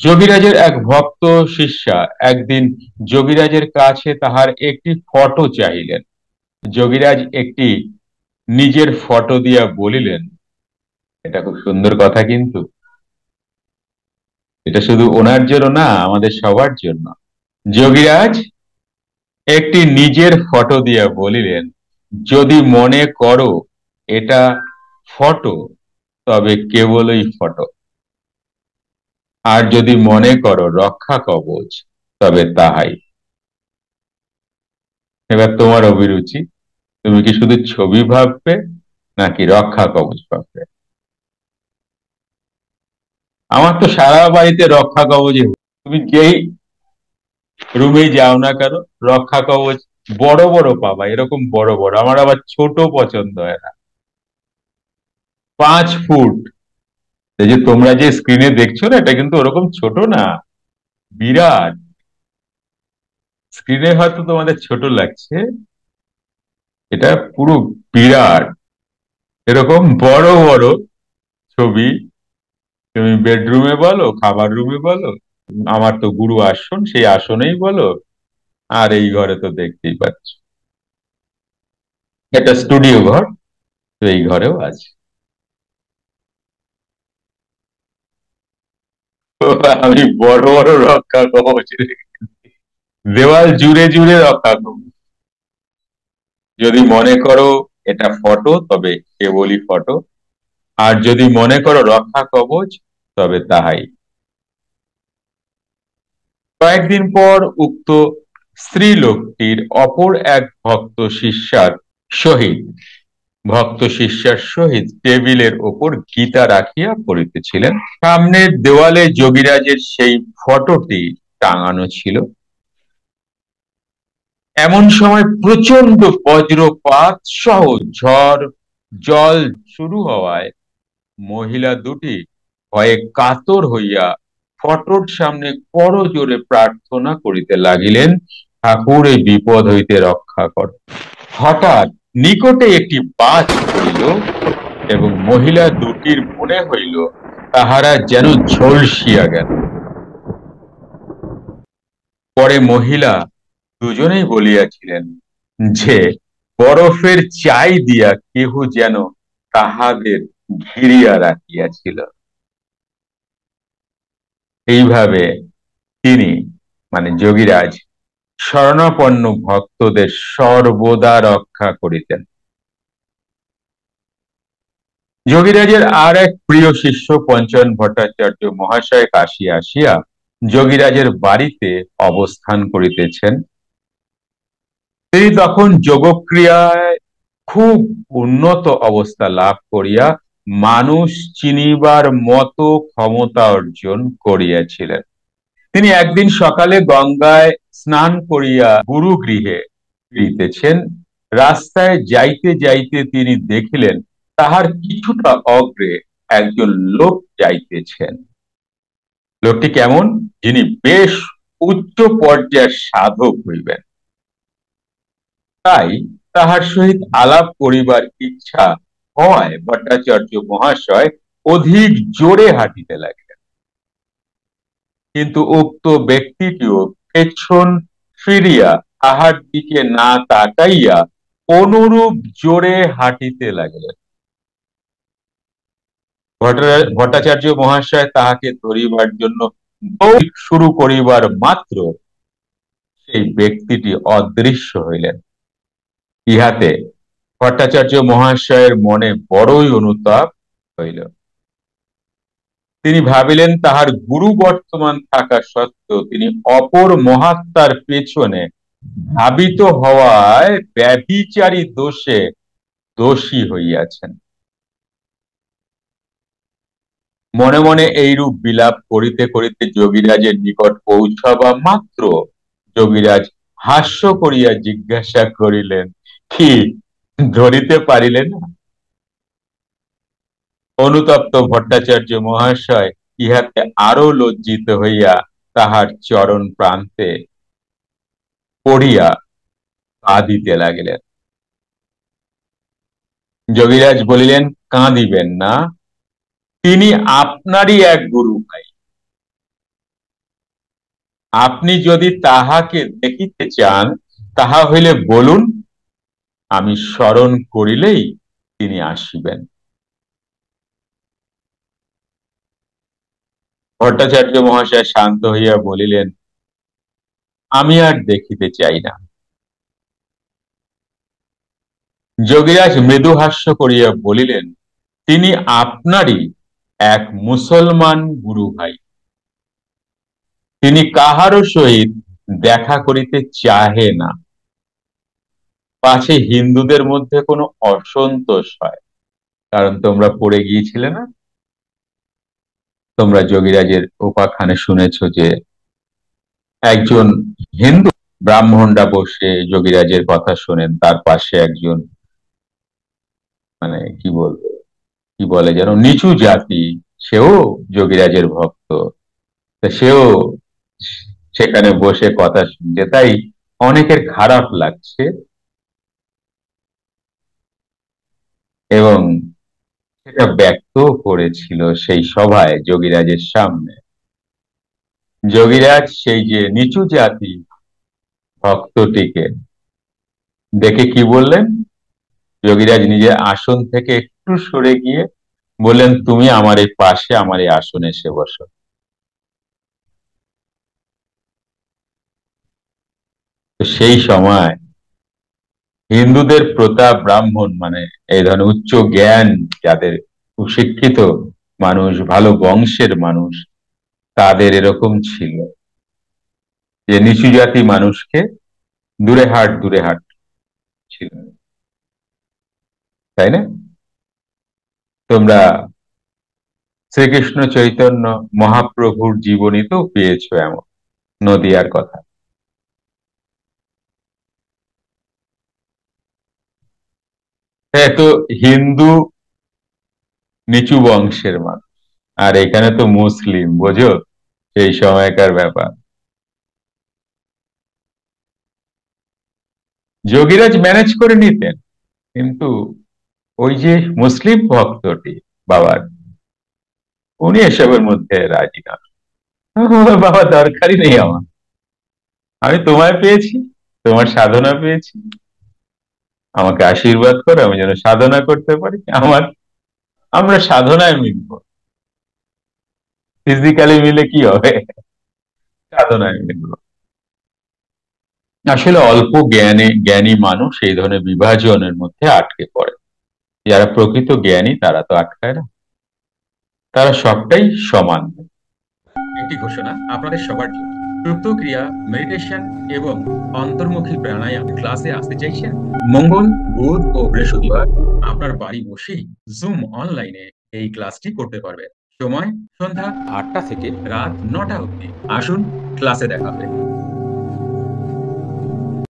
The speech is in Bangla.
যোগীরাজের এক ভক্ত শিষ্যা একদিন যোগীরাজের কাছে তাহার একটি ফটো চাহিলেন। যোগীরাজ একটি নিজের ফটো দিয়া বলিলেন, এটা খুব সুন্দর কথা, কিন্তু এটা শুধু ওনার জন্য না, আমাদের সবার জন্য। যোগীরাজ একটি নিজের ফটো দিয়া বলিলেন, যদি মনে করো এটা ফটো, তবে কেবলই ফটো। আর যদি মনে করো রক্ষা কবচ, তবে তাহাই। এবার তোমার অভিরুচি, তুমি কি শুধু ছবি ভাববে নাকি রক্ষা কবচ ভাববে? আমার তো সারা বাড়িতে রক্ষা কবচ। তুমি যেই রুমে যাও না কেন, রক্ষা কবচ বড় বড় পাবা, এরকম বড় বড়। আমার আবার ছোট পছন্দ হয় না। 5 ফুট। এই যে তোমরা যে স্ক্রিনে দেখছো না, এটা কিন্তু ওরকম ছোট না, বিরাট। স্ক্রিনে হয়তো তোমাদের ছোট লাগছে, এটা পুরো বিরাট। এরকম বড় বড় ছবি তুমি বেডরুমে বলো, খাবার রুমে বলো, আমার তো গুরু আসন, সেই আসনেই বলো, আর এই ঘরে তো দেখতেই পাচ্ছ, এটা স্টুডিও ঘর, তো এই ঘরেও আছে। তো আমি বড় বড় রক্ষা কবচ রেখেছি। দেওয়াল জুড়ে জুড়ে রক্ষা কবচ। যদি মনে করো এটা ফটো, তবে কেবলই ফটো। আর যদি মনে করো রক্ষা কবচ, তবে তাহাই। কয়েকদিন পর উক্ত স্ত্রীলোকটির অপর এক ভক্ত শিষ্যার সহিত ভক্ত শিষ্যার সহিত টেবিলের ওপর গীতা রাখিয়া পড়িতেছিলেন। সামনের দেওয়ালে যোগীরাজের সেই ফটোটি টাঙানো ছিল। এমন সময় প্রচন্ড বজ্রপাত সহ ঝড় জল শুরু হওয়ায় মহিলা দুটি ভয়ে কাতর হইয়া ফটোর সামনে করজোড়ে প্রার্থনা করিতে লাগিলেন, ঠাকুর এই বিপদ হইতে রক্ষা কর। হঠাৎ নিকটে একটি বাজ পড়িল এবং মহিলা দুটির মনে হইল তাহারা যেন ঝলসিয়া গেল। পরে মহিলা দুজনেই বলিয়াছিলেন যে বরফের চাই দিয়া কেহ যেন তাহাদের ঘিরিয়া রাখিয়াছিল। এইভাবে তিনি, মানে যোগীরাজ, শরণাপন্ন ভক্তদের সর্বদা রক্ষা করিতেন। যোগীরাজের আর এক প্রিয় শিষ্য পঞ্চন ভট্টাচার্য মহাশয় কাশী আসিয়া যোগীরাজের বাড়িতে অবস্থান করিতেছেন। তিনি তখন যোগক্রিয়ায় খুব উন্নত অবস্থা লাভ করিয়া মানুষ চিনিবার মতো ক্ষমতা অর্জন করিয়াছিলেন। তিনি একদিন সকালে গঙ্গায় স্নান করিয়া গুরুগৃহে ফিরিতেছেন। রাস্তায় যাইতে যাইতে তিনি দেখিলেন তাহার কিছুটা অগ্রে একজন লোক যাইতেছেন। লোকটি কেমন? যিনি বেশ উচ্চ পর্যায়ের সাধক হইবেন। তাই তাহার সহিত আলাপ করিবার ইচ্ছা হওয়ায় ভট্টাচার্য মহাশয় অধিক জোরে হাঁটিতে লাগিলেন। কিন্তু উক্ত ব্যক্তিটিও পেছন ফিরিয়া তাহার দিকে না তাকাইয়া অনুরূপ জোরে হাঁটিতে লাগিলেন। ভট্টাচার্য মহাশয় তাহাকে ধরিবার জন্য দৌড় শুরু করিবার মাত্র সেই ব্যক্তিটি অদৃশ্য হইলেন। ইহাতে ভট্টাচার্য মহাশয়ের মনে বড়ই অনুতাপ হইল। তিনি ভাবিলেন তাহার গুরু বর্তমান থাকা সত্ত্বেও তিনি অপর মহাত্মার পেছনে ধাবিত হওয়ায় ব্যভিচারী দোষে দোষী হইয়াছেন। মনে মনে এইরূপ বিলাপ করিতে করিতে যোগীরাজের নিকট পৌঁছাবা মাত্র যোগীরাজ হাস্য করিয়া জিজ্ঞাসা করিলেন, কি ধরিতে পারিলেন না? অনুতপ্ত ভট্টাচার্য মহাশয় ইহাতে আরো লজ্জিত হইয়া তাহার চরণ প্রান্তে পড়িয়া কাঁদিতে লাগিলেন। যোগীরাজ বলিলেন, কাঁদিবেন না, তিনি আপনারই এক গুরু ভাই। আপনি যদি তাহাকে দেখিতে চান, তাহা হইলে বলুন, আমি স্মরণ করিলেই তিনি আসিবেন। ভট্টাচার্য মহাশয় শান্ত হইয়া বলিলেন, আমি আর দেখিতে চাই না। যোগীরাজ মৃদু হাস্য করিয়া বলিলেন, তিনি আপনারই এক মুসলমান গুরু ভাই। তিনি কাহারও সহিত দেখা করিতে চাহে না, পাছে হিন্দুদের মধ্যে কোনো অসন্তোষ হয়। কারণ তোমরা পড়ে গিয়েছিলে না, তোমরা যোগীরাজের উপাখ্যানে শুনেছ যে একজন হিন্দু ব্রাহ্মণরা বসে যোগীরাজের কথা শোনেন, তার পাশে একজন মানে কি বলে যেন নিচু জাতি, সেও যোগীরাজের ভক্ত, তা সেও সেখানে বসে কথা শুনছে, তাই অনেকের খারাপ লাগছে এবং সেটা ব্যক্ত করেছিল সেই সভায় যোগীরাজের সামনে। যোগীরাজ সেই যে নিচু জাতি ভক্তটিকে দেখে কি বললেন, যোগীরাজ নিজের আসন থেকে একটু সরে গিয়ে বললেন, তুমি আমার এই পাশে আমার এই আসনে এসে বসো। তো সেই সময় হিন্দুদের প্রতাপ ব্রাহ্মণ মানে এই ধরনের উচ্চ জ্ঞান যাদের, সুশিক্ষিত মানুষ, ভালো বংশের মানুষ, তাদের এরকম ছিল যে নিচু জাতি মানুষকে দূরে হাট ছিল, তাই না? তোমরা শ্রীকৃষ্ণ চৈতন্য মহাপ্রভুর জীবনীতেও পেয়েছো এমন নদিয়ার কথা। হ্যাঁ, তো হিন্দু নিচু বংশের মানুষ, আর এখানে তো মুসলিম, বোঝো সেই সময়কার ব্যাপার। যোগীরাজ ম্যানেজ করে নিতেন, কিন্তু ওই যে মুসলিম ভক্তটি বাবার, উনি এসবের মধ্যে রাজি না। বাবা, দরকারই নেই আমার, আমি তোমায় পেয়েছি, তোমার সাধনা পেয়েছি, আমাকে আশীর্বাদ করো আমি যেন সাধনা করতে পারি। আমরা সাধনায় মিলবো, ফিজিক্যালি মিলে কি হবে, সাধনায় মিলবো। আসলে অল্প জ্ঞানী মানুষ এই ধরনের বিভাজনের মধ্যে আটকে পড়ে। যারা প্রকৃত জ্ঞানী তারা তো আটকায় না, তারা সবটাই সমান। একটি ঘোষণা আপনাদের সবার জন্য। সুপ্ত ক্রিয়া, মেডিটেশন এবং অন্তর্মুখী প্রাণায়াম ক্লাসে আসতে চাইছেন? মঙ্গল, বুধ ও বৃহস্পতিবার আপনার বাড়ি বসেই জুম অনলাইনে এই ক্লাসটি করতে পারবেন। সময় সন্ধ্যা 8টা থেকে রাত 9টা অবধি। আসুন, ক্লাসে দেখা হবে।